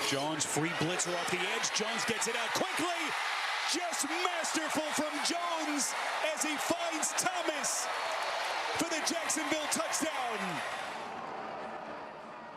Jones, free blitzer off the edge. Jones gets it out quickly. Just masterful from Jones as he finds Thomas for the Jacksonville touchdown.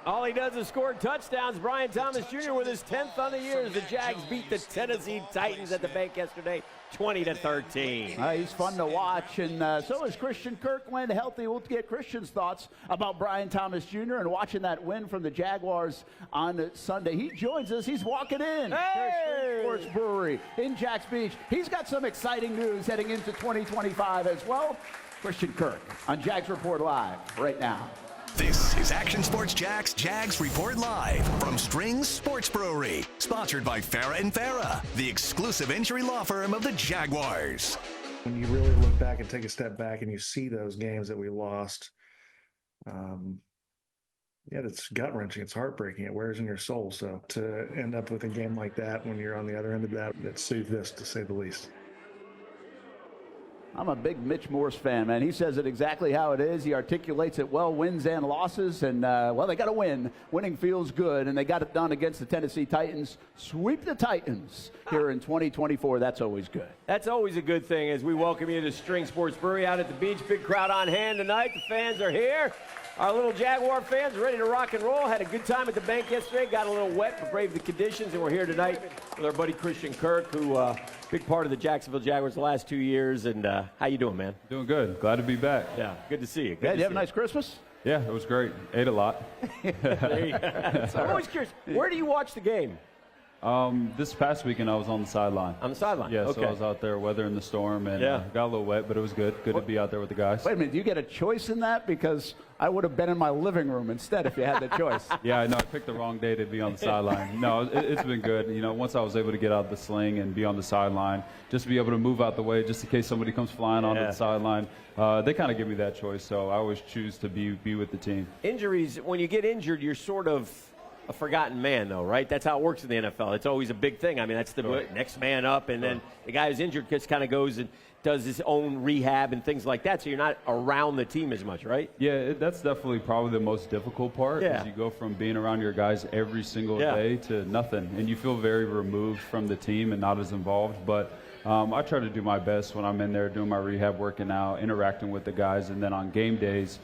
All he does is score touchdowns. Brian Thomas Jr. with his 10th on the year as the Jags beat the Tennessee Titans at the bank yesterday, 20-13. He's fun to watch, and so is Christian Kirk when healthy. We'll get Christian's thoughts about Brian Thomas Jr. and watching that win from the Jaguars on Sunday. He joins us. He's walking in. Hey! Strings Sports Brewery in Jax Beach. He's got some exciting news heading into 2025 as well. Christian Kirk on Jags Report Live right now. This is Action Sports Jags Report Live from Strings Sports Brewery, sponsored by Farah & Farah, the exclusive injury law firm of the Jaguars. When you really look back and take a step back and you see those games that we lost, it's gut-wrenching. It's heartbreaking. It wears in your soul. So to end up with a game like that when you're on the other end of that, it soothed this, to say the least. I'm a big Mitch Morse fan, man. He says it exactly how it is. He articulates it well, wins and losses. And, they got to win. Winning feels good, and they got it done against the Tennessee Titans. Sweep the Titans here in 2024. That's always good. That's always a good thing as we welcome you to Strings Sports Brewery out at the beach. Big crowd on hand tonight. The fans are here. Our little Jaguar fans ready to rock and roll. Had a good time at the bank yesterday. Got a little wet, but braved the conditions. And we're here tonight with our buddy Christian Kirk, who big part of the Jacksonville Jaguars the last 2 years. And how you doing, man? Doing good. Glad to be back. Yeah, good to see you. Did you have a nice Christmas? Yeah, it was great. Ate a lot. There you go. I'm always curious. Where do you watch the game? This past weekend, I was on the sideline. On the sideline? Yeah, okay. So I was out there weathering the storm and got a little wet, but it was good. Good to be out there with the guys. Wait a minute. Do you get a choice in that? Because I would have been in my living room instead if you had the choice. Yeah, I know. I picked the wrong day to be on the sideline. No, it's been good. You know, once I was able to get out of the sling and be on the sideline, just be able to move out the way just in case somebody comes flying onto the sideline. They kind of give me that choice, so I always choose to be with the team. Injuries, when you get injured, you're sort of a forgotten man, though, right? That's how it works in the NFL. It's always a big thing. I mean, that's the next man up, and then the guy who's injured just kind of goes and does his own rehab and things like that, so you're not around the team as much, right? Yeah, that's definitely probably the most difficult part. Yeah. Is you go from being around your guys every single day to nothing, and you feel very removed from the team and not as involved. But I try to do my best when I'm in there doing my rehab, working out, interacting with the guys, and then on game days,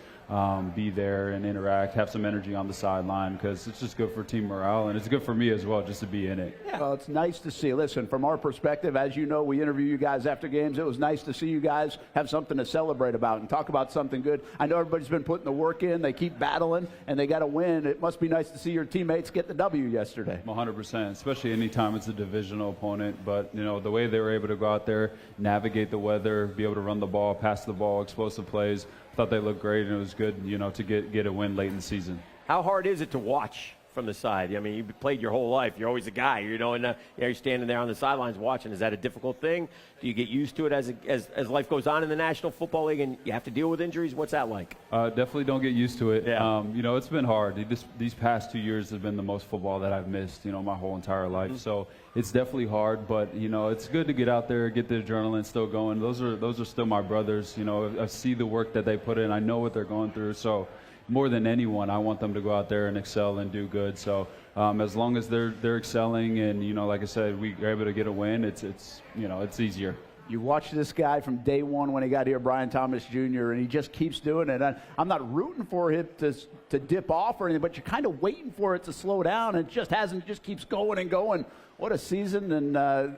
be there and interact, have some energy on the sideline because it's just good for team morale, and it's good for me as well just to be in it. Yeah. Well, it's nice to see. Listen, from our perspective, as you know, we interview you guys after games. It was nice to see you guys have something to celebrate about and talk about something good. I know everybody's been putting the work in. They keep battling, and they got to win. It must be nice to see your teammates get the W yesterday. 100%, especially anytime it's a divisional opponent. But, you know, the way they were able to go out there, navigate the weather, be able to run the ball, pass the ball, explosive plays, thought they looked great, and it was good, you know, to get a win late in the season. How hard is it to watch from the side? I mean, you've played your whole life. You're always a guy, you know, and you're standing there on the sidelines watching. Is that a difficult ththing? Do you get used to it as life goes on in the National Football League and you have to deal with injuries? What's that like? Definitely don't get used to it. Yeah. You know, it's been hard. These past 2 years have been the most football that I've missed, you know, my whole entire life. Mm-hmm. So it's definitely hard, but, you know, it's good to get out there, get the adrenaline still going. Those are still my brothers. You know, I see the work that they put in. I know what they're going through. So more than anyone, I want them to go out there and excel and do good. So as long as they're excelling and, you know, like I said, we are able to get a win, it's you know, it's easier. You watch this guy from day one when he got here, Brian Thomas Jr., and he just keeps doing it. I'm not rooting for him to dip off or anything, but you're kind of waiting for it to slow down, and it just hasn't. Just keeps going and going. What a season, and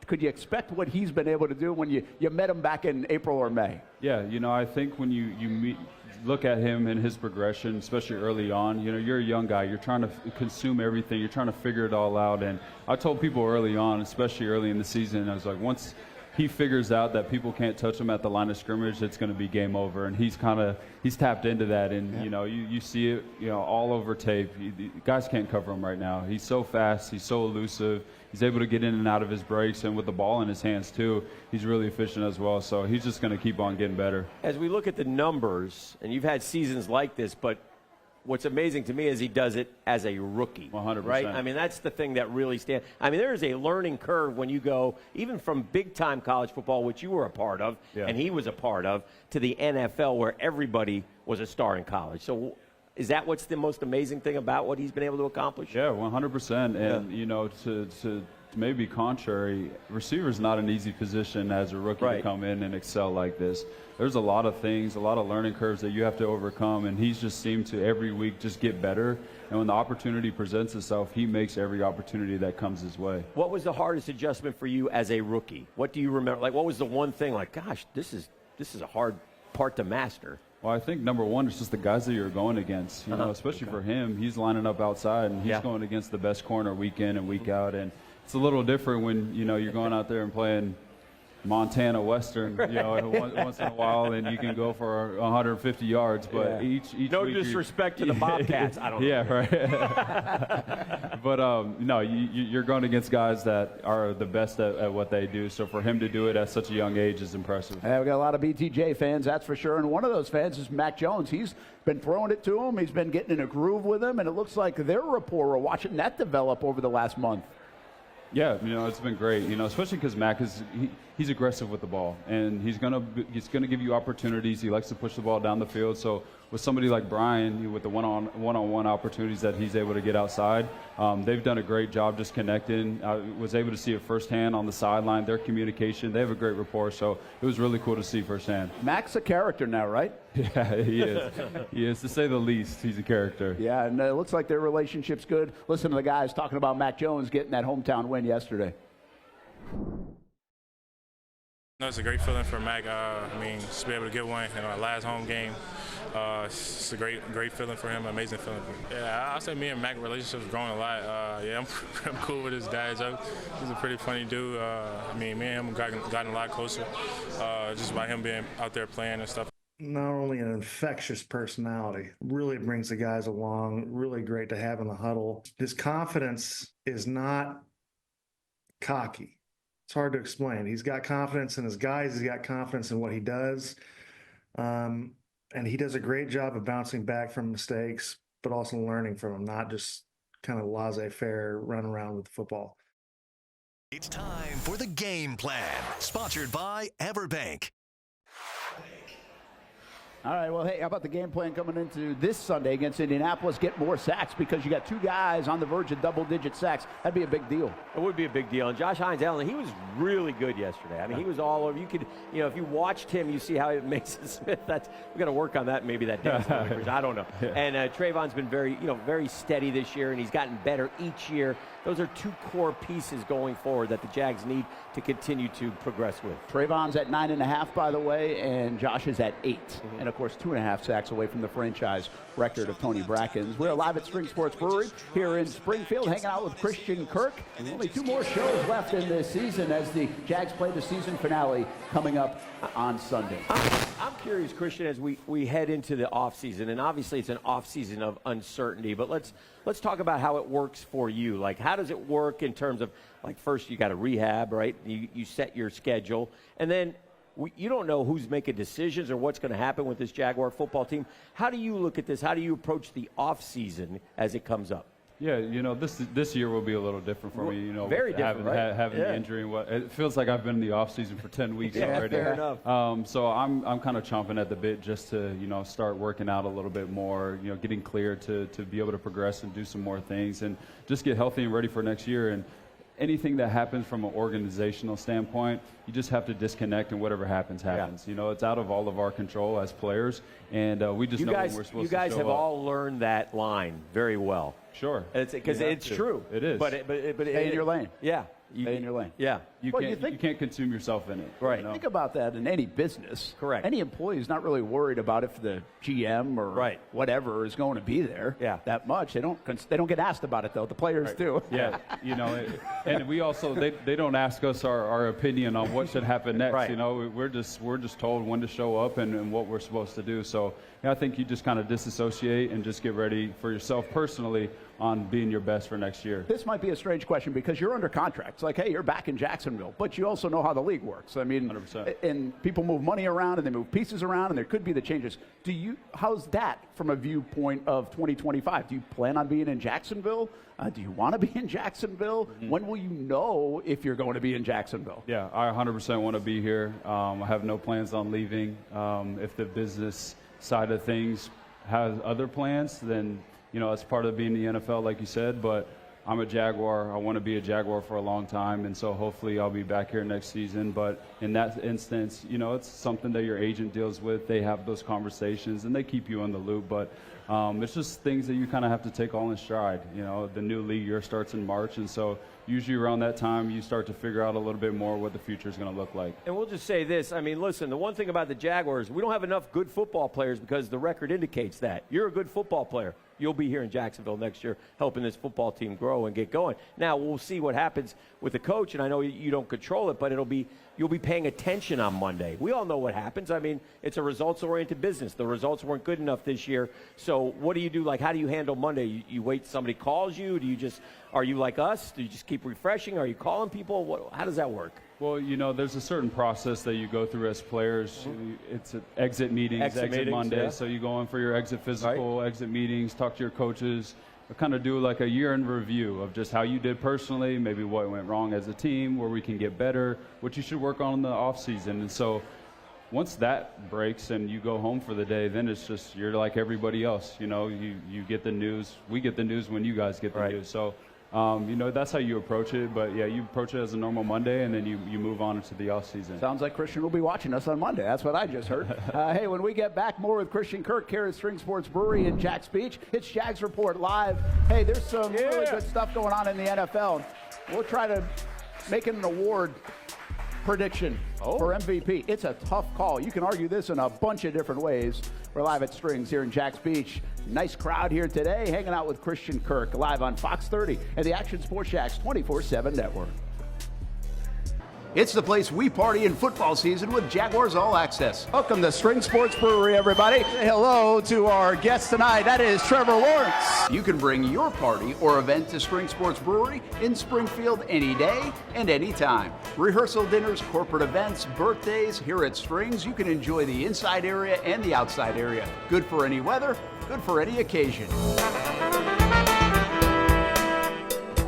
could you expect what he's been able to do when you met him back in April or May? Yeah, you know, I think when you look at him and his progression, especially early on, you know, you're a young guy. You're trying to consume everything. You're trying to figure it all out. And I told people early on, especially early in the season, I was like, once he figures out that people can't touch him at the line of scrimmage, it's going to be game over. And he's tapped into that. And, you know, you see it, you know, all over tape. Guys can't cover him right now. He's so fast. He's so elusive. He's able to get in and out of his breaks, and with the ball in his hands, too, he's really efficient as well. So he's just going to keep on getting better. As we look at the numbers, and you've had seasons like this, but what's amazing to me is he does it as a rookie. 100%. Right? I mean, that's the thing that really stands. I mean, there is a learning curve when you go, even from big-time college football, which you were a part of, and he was a part of, to the NFL where everybody was a star in college. So Is that what's the most amazing thing about what he's been able to accomplish? Yeah, 100%. And, you know, to maybe contrary, receiver's not an easy position as a rookie to come in and excel like this. There's a lot of things, a lot of learning curves that you have to overcome, and he's just seemed to every week just get better. And when the opportunity presents itself, he makes every opportunity that comes his way. What was the hardest adjustment for you as a rookie? What do you remember? Like, what was the one thing like, gosh, this is a hard part to master? Well, I think number one is just the guys that you're going against. You know, especially for him, he's lining up outside and he's going against the best corner week in and week out. And it's a little different when, you know, you're going out there and playing Montana Western, you know, once in a while, and you can go for 150 yards. But each no week disrespect to the Bobcats, I don't know. Yeah, right. But no, you're going against guys that are the best at what they do. So for him to do it at such a young age is impressive. Yeah, we got a lot of BTJ fans, that's for sure. And one of those fans is Mac Jones. He's been throwing it to him. He's been getting in a groove with him, and it looks like their rapport, we're watching that develop over the last month. Yeah, you know, it's been great, you know, especially because Mac he's aggressive with the ball, and he's gonna give you opportunities. He likes to push the ball down the field. So with somebody like Brian, with the one-on-one opportunities that he's able to get outside, they've done a great job just connecting. I was able to see it firsthand on the sideline, their communication. They have a great rapport, so it was really cool to see firsthand. Mac's a character now, right? Yeah, he is. He is, to say the least. He's a character. Yeah, and it looks like their relationship's good. Listen to the guys talking about Mac Jones getting that hometown win yesterday. No, it's a great feeling for Mac. I mean, just be able to get one in our last home game. It's a great feeling for him, amazing feeling for him. Yeah, I'll say me and Mac relationship's growing a lot. Yeah, I'm cool with his dad. He's a pretty funny dude. I mean, me and him gotten a lot closer just by him being out there playing and stuff. Not only an infectious personality, really brings the guys along, really great to have in the huddle. His confidence is not cocky. It's hard to explain. He's got confidence in his guys. He's got confidence in what he does. And he does a great job of bouncing back from mistakes, but also learning from them, not just kind of laissez-faire run around with the football. It's time for the Game Plan, sponsored by Everbank. All right, well, hey, how about the game plan coming into this Sunday against Indianapolis? Get more sacks because you got two guys on the verge of double-digit sacks. That'd be a big deal. It would be a big deal. And Josh Hines-Allen, he was really good yesterday. I mean, he was all over. You could, you know, if you watched him, you see how it makes Smith. We're going to work on that, maybe that dance. I don't know. Yeah. And Trayvon's been very steady this year, and he's gotten better each year. Those are two core pieces going forward that the Jags need to continue to progress with. Trayvon's at 9.5, by the way, and Josh is at 8. Mm-hmm. And, of course, 2.5 sacks away from the franchise record of Tony Bracken's. We're live at Strings Sports Brewery here in Springfield, hanging out with Christian Kirk. Only 2 more shows left in this season as the Jags play the season finale coming up on Sunday. I'm curious, Christian, as we head into the offseason, and obviously it's an offseason of uncertainty, but let's talk about how it works for you. Like, how does it work in terms of, like, first you got to rehab, right? You set your schedule, and then you don't know who's making decisions or what's going to happen with this Jaguar football team. How do you look at this? How do you approach the offseason as it comes up? Yeah, you know, this year will be a little different for me. You know, very different, having the injury. It feels like I've been in the off season for 10 weeks already. Fair enough. So I'm kind of chomping at the bit just to, you know, start working out a little bit more. You know, getting clear to be able to progress and do some more things and just get healthy and ready for next year. And anything that happens from an organizational standpoint, you just have to disconnect, and whatever happens. Yeah. You know, it's out of all of our control as players, and we just know when we're supposed to show up. You guys have all learned that line very well. Sure. Because it's true. It is. But stay in your lane. Yeah. Stay in your lane. Yeah. You can't consume yourself in it. Right. You know? Think about that in any business. Correct. Any employee is not really worried about if the GM or whatever is going to be there that much. They don't get asked about it, though. The players do. Yeah. You know, and we also, they don't ask us our opinion on what should happen next. Right. You know, we're just told when to show up and what we're supposed to do. So I think you just kind of disassociate and just get ready for yourself personally on being your best for next year. This might be a strange question because you're under contract. It's like, hey, you're back in Jacksonville, but you also know how the league works. I mean, 100%. And people move money around and they move pieces around and there could be the changes. How's that from a viewpoint of 2025? Do you plan on being in Jacksonville? Do you want to be in Jacksonville? Mm-hmm. When will you know if you're going to be in Jacksonville? Yeah, I 100% want to be here. I have no plans on leaving. If the business side of things has other plans, then, you know, it's part of being the NFL, like you said. But I'm a Jaguar. I want to be a Jaguar for a long time, and so hopefully I'll be back here next season. But in that instance, you know, it's something that your agent deals with. They have those conversations, and they keep you in the loop. But it's just things that you kind of have to take all in stride. You know, the new league year starts in March, and so usually around that time you start to figure out a little bit more what the future is going to look like. And we'll just say this. I mean, listen, the one thing about the Jaguars, we don't have enough good football players because the record indicates that. You're a good football player. You'll be here in Jacksonville next year helping this football team grow and get going. Now, we'll see what happens with the coach, and I know you don't control it, but you'll be paying attention on Monday. We all know what happens. I mean, it's a results-oriented business. The results weren't good enough this year. So what do you do? Like, how do you handle Monday? You wait, somebody calls you? Are you like us? Do you just keep refreshing? Are you calling people? How does that work? Well, you know, there's a certain process that you go through as players. It's exit meetings, exit Monday. Yeah. So you go in for your exit physical, exit meetings, talk to your coaches, kind of do like a year in review of just how you did personally, maybe what went wrong as a team, where we can get better, what you should work on in the offseason. And so once that breaks and you go home for the day, then it's just you're like everybody else. You know, you get the news. We get the news when you guys get the news. So you know, that's how you approach it. But, yeah, you approach it as a normal Monday, and then you move on into the offseason. Sounds like Christian will be watching us on Monday. That's what I just heard. Hey, when we get back, more with Christian Kirk here at Strings Sports Brewery in Jax Beach. It's Jags Report Live. Hey, there's some really good stuff going on in the NFL. We'll try to make it an award prediction for MVP. It's a tough call. You can argue this in a bunch of different ways. We're live at Strings here in Jax Beach. Nice crowd here today, hanging out with Christian Kirk, live on Fox 30 and the Action Sports Jax 24/7 network. It's the place we party in football season with Jaguars All Access. Welcome to Strings Sports Brewery, everybody. Say hello to our guest tonight. That is Trevor Lawrence. You can bring your party or event to Strings Sports Brewery in Springfield any day and any time. Rehearsal dinners, corporate events, birthdays. Here at Strings, you can enjoy the inside area and the outside area. Good for any weather, good for any occasion.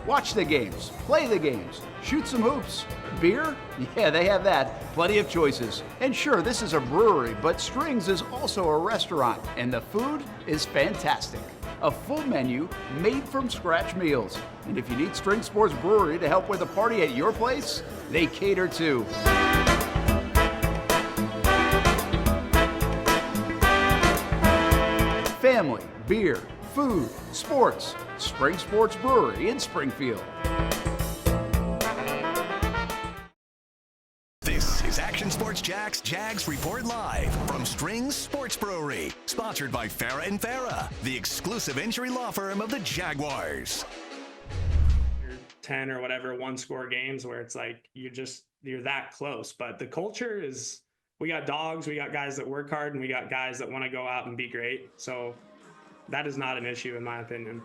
Watch the games, play the games, shoot some hoops. Beer? Yeah, they have that. Plenty of choices. And sure, this is a brewery, but Strings is also a restaurant, and the food is fantastic. A full menu made from scratch meals. And if you need Strings Sports Brewery to help with a party at your place, they cater too. Family, beer, food, sports. Strings Sports Brewery in Springfield. This is Action Sports Jags Report Live from Strings Sports Brewery, sponsored by Farah & Farah, the exclusive injury law firm of the Jaguars. 10 or whatever one-score games where it's like you're that close, but the culture is, we got dogs, we got guys that work hard, and we got guys that want to go out and be great. So that is not an issue in my opinion.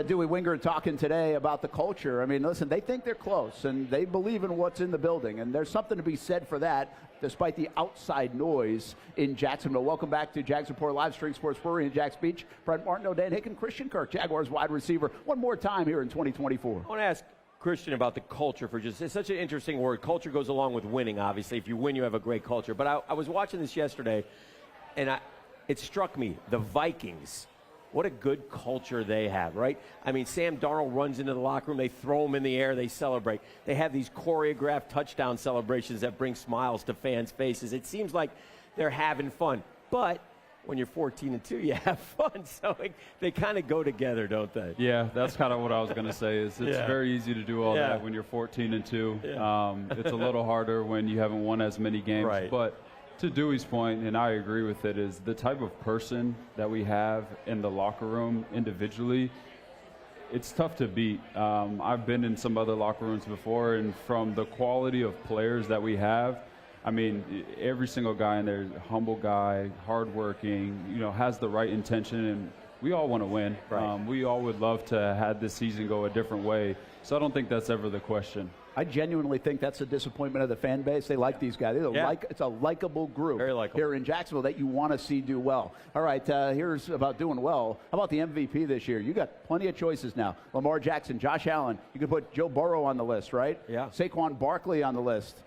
Dewey Winger talking today about the culture. I mean, listen, they think they're close, and they believe in what's in the building, and there's something to be said for that, despite the outside noise in Jacksonville. Welcome back to Jags Report Live, Strings Sports Brewery in Jax Beach. Brent, Martineau, Dan Hicken, Christian Kirk, Jaguars wide receiver. One more time here in 2024. I want to ask Christian about the culture for just, it's such an interesting word. Culture goes along with winning, obviously. If you win, you have a great culture. But I was watching this yesterday, and it struck me, the Vikings. What a good culture they have, right? I mean, Sam Darnold runs into the locker room. They throw him in the air. They celebrate. They have these choreographed touchdown celebrations that bring smiles to fans' faces. It seems like they're having fun. But when you're 14-2, you have fun. So they kind of go together, don't they? Yeah, that's kind of what I was going to say. It's very easy to do all that when you're 14-2. Yeah. It's a little harder when you haven't won as many games. Right. But to Dewey's point, and I agree with it, is the type of person that we have in the locker room individually, it's tough to beat. I've been in some other locker rooms before, and from the quality of players that we have, I mean, every single guy in there is a humble guy, hardworking, has the right intention and we all want to win. Right. We all would love to have this season go a different way. So I don't think that's ever the question. I genuinely think that's a disappointment of the fan base. They like these guys. It's a likable group Very likable. here in Jacksonville that you want to see do well. All right, here's about doing well. How about the MVP this year? You got plenty of choices now. Lamar Jackson, Josh Allen. You could put Joe Burrow on the list, right? Yeah. Saquon Barkley on the list.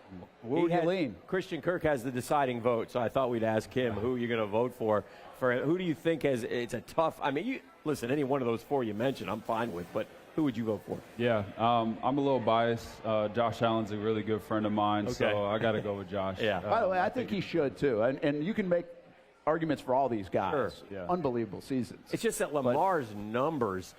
Who would you lean? Christian Kirk has the deciding vote, so I thought we'd ask him who you're going to vote for. Who do you think it's a tough? I mean, listen, any one of those four you mentioned, I'm fine with, but who would you vote for? Yeah, I'm a little biased. Josh Allen's a really good friend of mine, Okay. so I got to go with Josh. Yeah. By the way, I think he should too. And you can make arguments for all these guys. Sure. Yeah. Unbelievable seasons. It's just that Lamar's numbers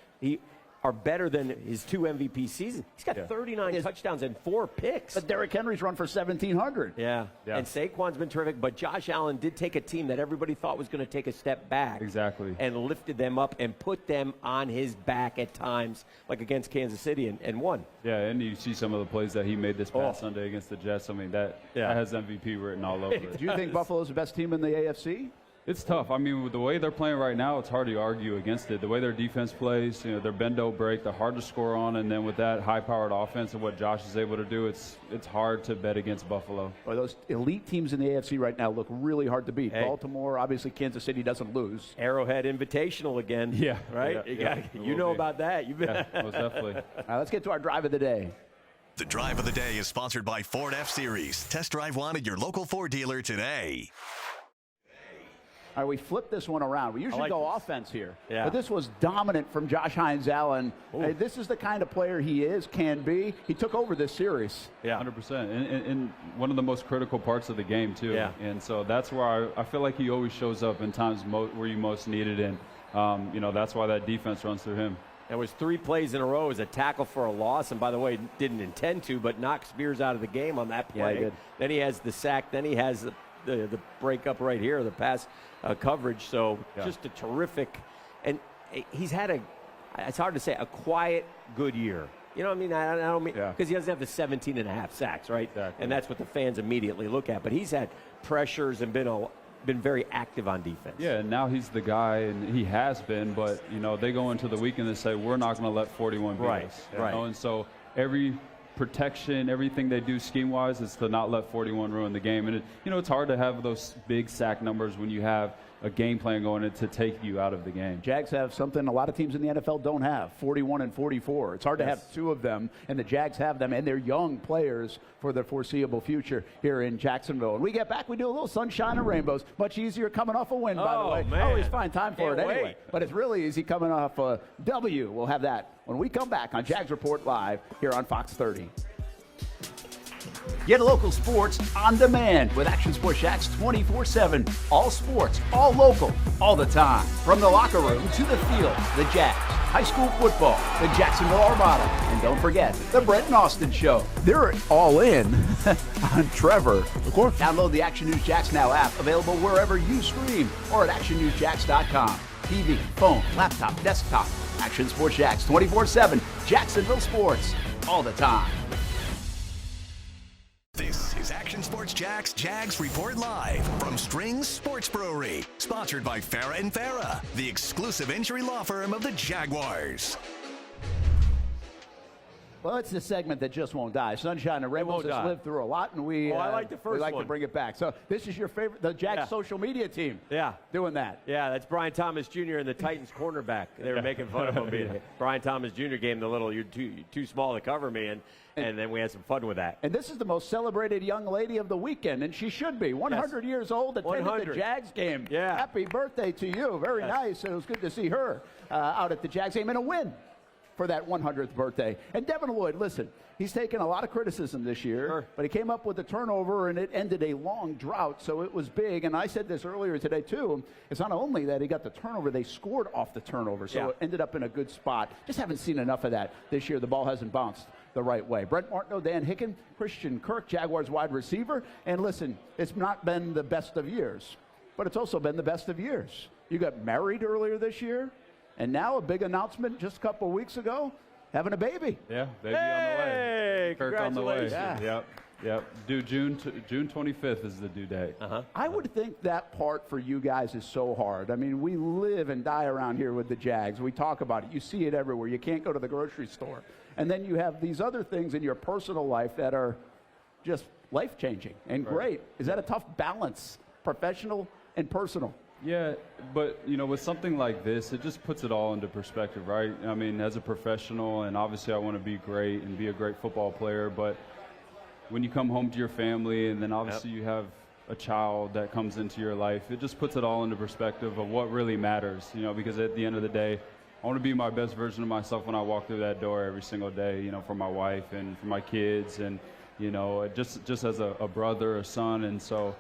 are better than his 2 MVP seasons. He's got 39 touchdowns and 4 picks. But Derrick Henry's run for 1,700. Yeah. And Saquon's been terrific, but Josh Allen did take a team that everybody thought was going to take a step back. Exactly. And lifted them up and put them on his back at times, like against Kansas City, and won. Yeah, and you see some of the plays that he made this past Sunday against the Jets. I mean, that has MVP written all over it. Do you think Buffalo's the best team in the AFC? It's tough. I mean, with the way they're playing right now, it's hard to argue against it. The way their defense plays, their bend don't break, they're hard to score on, and then with that high-powered offense and what Josh is able to do, it's hard to bet against Buffalo. Well, those elite teams in the AFC right now look really hard to beat. Hey. Baltimore, obviously Kansas City doesn't lose. Arrowhead Invitational again. Yeah. Right? Yeah, you know about that. You've been Yeah, most definitely. All right, let's get to our drive of the day. The Drive of the Day is sponsored by Ford F-Series. Test drive one at your local Ford dealer today. All right, we flipped this one around. We usually like go this. offense here. Yeah. But this was dominant from Josh Hines Allen. Hey, this is the kind of player he can be. He took over this series. Yeah. 100%. And one of the most critical parts of the game, too. Yeah. And so that's where I feel like he always shows up in times where you most need it. And, that's why that defense runs through him. It was 3 plays in a row as a tackle for a loss, and by the way, didn't intend to, but knocked Spears out of the game on that play. Yeah, he did. Then he has the sack. Then he has the breakup right here, the pass coverage. So just a terrific, and he's had it's hard to say, a quiet, good year. You know what I mean? I don't mean, because he doesn't have the 17 and a half sacks, right? Exactly. And that's what the fans immediately look at. But he's had pressures and been very active on defense. Yeah, and now he's the guy, and he has been, but, they go into the weekend and say, we're not going to let 41 beat us. Right. And so every protection, everything they do scheme-wise is to not let 41 ruin the game. And, it's hard to have those big sack numbers when you have a game plan going in to take you out of the game. Jags have something a lot of teams in the NFL don't have, 41 and 44. It's hard to have 2 of them, and the Jags have them, and they're young players for the foreseeable future here in Jacksonville. When we get back, we do a little sunshine and rainbows. Much easier coming off a win, by the way. Man. I always find time for Can't it anyway. wait. But it's really easy coming off a W. We'll have that when we come back on Jags Report Live here on Fox 30. Get local sports on demand with Action Sports Jax 24/7. All sports, all local, all the time. From the locker room to the field, the Jags, high school football, the Jacksonville Armada, and don't forget the Brent and Austin Show. They're all in on Trevor. Of course. Download the Action News Jax Now app, available wherever you stream or at actionnewsjax.com. TV, phone, laptop, desktop. Action Sports Jax 24/7. Jacksonville sports, all the time. This is Action Sports Jags Report Live from Strings Sports Brewery. Sponsored by Farah & Farah, the exclusive injury law firm of the Jaguars. Well, it's the segment that just won't die. Sunshine and Rainbows has lived through a lot, and we I like the first we like one. to bring it back. So this is your favorite, the Jags social media team. Yeah. Doing that. Yeah, that's Brian Thomas Jr. and the Titans cornerback. They were making fun of him. Brian Thomas Jr. gave him the little, you're too small to cover me, and then we had some fun with that. And this is the most celebrated young lady of the weekend, and she should be. 100 years old, attended 100. the Jags game. Yeah. Happy birthday to you. Very nice. It was good to see her out at the Jags game and a win for that 100th birthday. And Devin Lloyd, listen, he's taken a lot of criticism this year, but he came up with a turnover, and it ended a long drought, so it was big. And I said this earlier today, too. It's not only that he got the turnover, they scored off the turnover, so it ended up in a good spot. Just haven't seen enough of that this year. The ball hasn't bounced the right way. Brent, Martineau, Dan Hicken, Christian Kirk, Jaguars wide receiver. And listen, it's not been the best of years, but it's also been the best of years. You got married earlier this year, and now a big announcement just a couple of weeks ago, having a baby. Yeah, baby on the way. Hey, Kirk on the way. congratulations. Yep. Yep. Due June 25th is the due date. I would think that part for you guys is so hard. I mean, we live and die around here with the Jags. We talk about it. You see it everywhere. You can't go to the grocery store. And then you have these other things in your personal life that are just life-changing and great. Is that a tough balance, professional and personal? Yeah, but, you know, with something like this, it just puts it all into perspective, right? I mean, as a professional, and obviously I want to be great and be a great football player, but when you come home to your family and then obviously you have a child that comes into your life, it just puts it all into perspective of what really matters, you know, because at the end of the day, I want to be my best version of myself when I walk through that door every single day, you know, for my wife and for my kids and, you know, just as a brother, a son. And so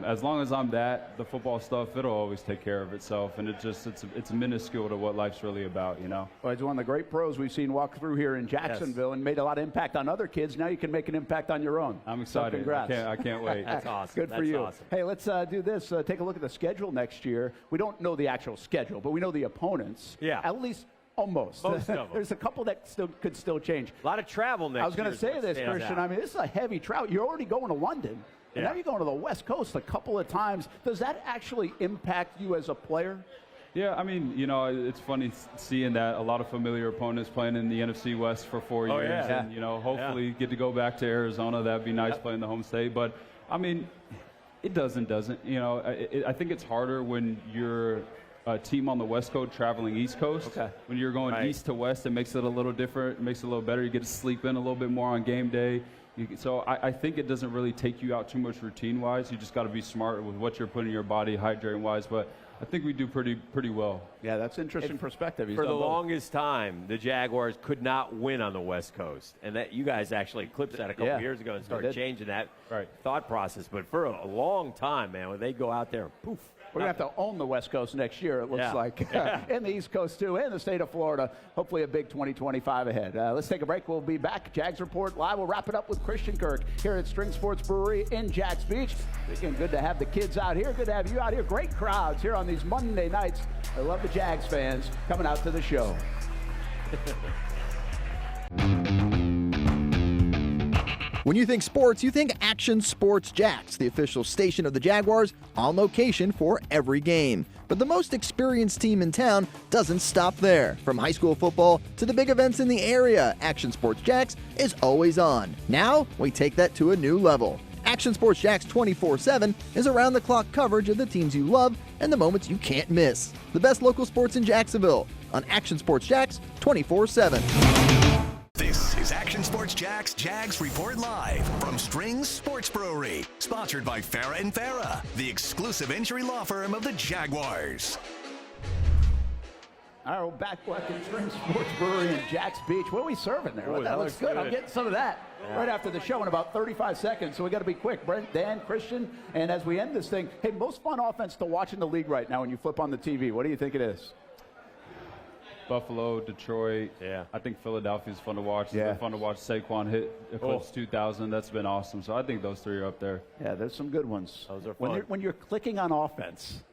as long as I'm that, the football stuff, it'll always take care of itself. And it's minuscule to what life's really about, you know. Well, he's one of the great pros we've seen walk through here in Jacksonville and made a lot of impact on other kids. Now you can make an impact on your own. I'm excited. So congrats. I can't wait. That's awesome. Good for you. Awesome. Hey, let's do this. Take a look at the schedule next year. We don't know the actual schedule, but we know the opponents. Yeah. At least almost. Most of them. There's a couple that could still change. A lot of travel next year. I was going to say this, Christian. I mean, this is a heavy travel. You're already going to London. And now you're going to the West Coast a couple of times. Does that actually impact you as a player? Yeah, I mean, you know, it's funny seeing that a lot of familiar opponents playing in the NFC West for 4 years. Yeah. And, you know, hopefully get to go back to Arizona. That'd be nice playing the home state. But, I mean, it doesn't. You know, I think it's harder when you're a team on the West Coast traveling East Coast. Okay. When you're going east to west, it makes it a little different. It makes it a little better. You get to sleep in a little bit more on game day. So I think it doesn't really take you out too much routine-wise. You just got to be smart with what you're putting in your body, hydrating-wise. But I think we do pretty well. Yeah, that's interesting perspective. For the longest time, the Jaguars could not win on the West Coast. And that you guys actually eclipsed that a couple years ago and started changing that thought process. But for a long time, man, when they go out there, poof. We're going to have to own the West Coast next year, it looks like, and the East Coast, too, and the state of Florida. Hopefully a big 2025 ahead. Let's take a break. We'll be back. Jags Report Live. We'll wrap it up with Christian Kirk here at Strings Sports Brewery in Jax Beach. Again, good to have the kids out here. Good to have you out here. Great crowds here on these Monday nights. I love the Jags fans coming out to the show. When you think sports, you think Action Sports Jax, the official station of the Jaguars, on location for every game. But the most experienced team in town doesn't stop there. From high school football to the big events in the area, Action Sports Jax is always on. Now, we take that to a new level. Action Sports Jax 24/7 is around-the-clock coverage of the teams you love and the moments you can't miss. The best local sports in Jacksonville on Action Sports Jax 24/7. This is Action Sports Jags Report Live from Strings Sports Brewery, sponsored by Farah & Farah, the exclusive injury law firm of the Jaguars. All right, we're back in Strings Sports Brewery in Jax Beach. What are we serving there? That looks good. I'm getting some of that right after the show in about 35 seconds, so we got to be quick. Brent, Dan, Christian, and as we end this thing, hey, most fun offense to watch in the league right now when you flip on the TV. What do you think it is? Buffalo, Detroit. Yeah. I think Philadelphia's fun to watch. It's been fun to watch Saquon hit Eclipse 2000. That's been awesome. So I think those three are up there. Yeah, there's some good ones. Those are fun. When you're clicking on offense,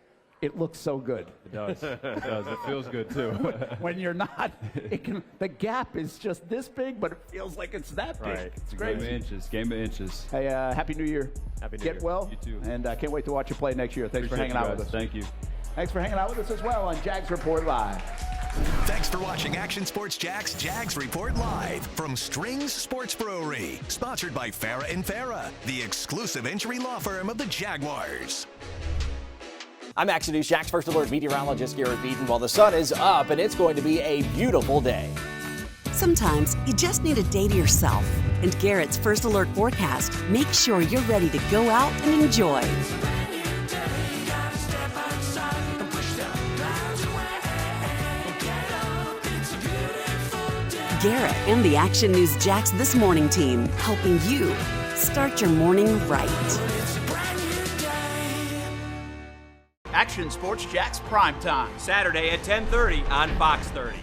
it looks so good. It does. It does. It feels good, too. When you're not, the gap is just this big, but it feels like it's that big. Right. It's crazy. Game of inches. Hey, Happy New Year. Happy New Year. Get well. You too. And I can't wait to watch you play next year. Thanks for hanging out with us. Thank you. Thanks for hanging out with us as well on Jags Report Live. Thanks for watching Action Sports Jags Report Live from Strings Sports Brewery, sponsored by Farah & Farah, the exclusive injury law firm of the Jaguars. I'm Action News Jax First Alert meteorologist Garrett Beaton. While the sun is up and it's going to be a beautiful day. Sometimes you just need a day to yourself. And Garrett's First Alert forecast makes sure you're ready to go out and enjoy. Garrett and the Action News Jax This Morning team, helping you start your morning right. Action Sports Jax Primetime, Saturday at 10:30 on Fox 30.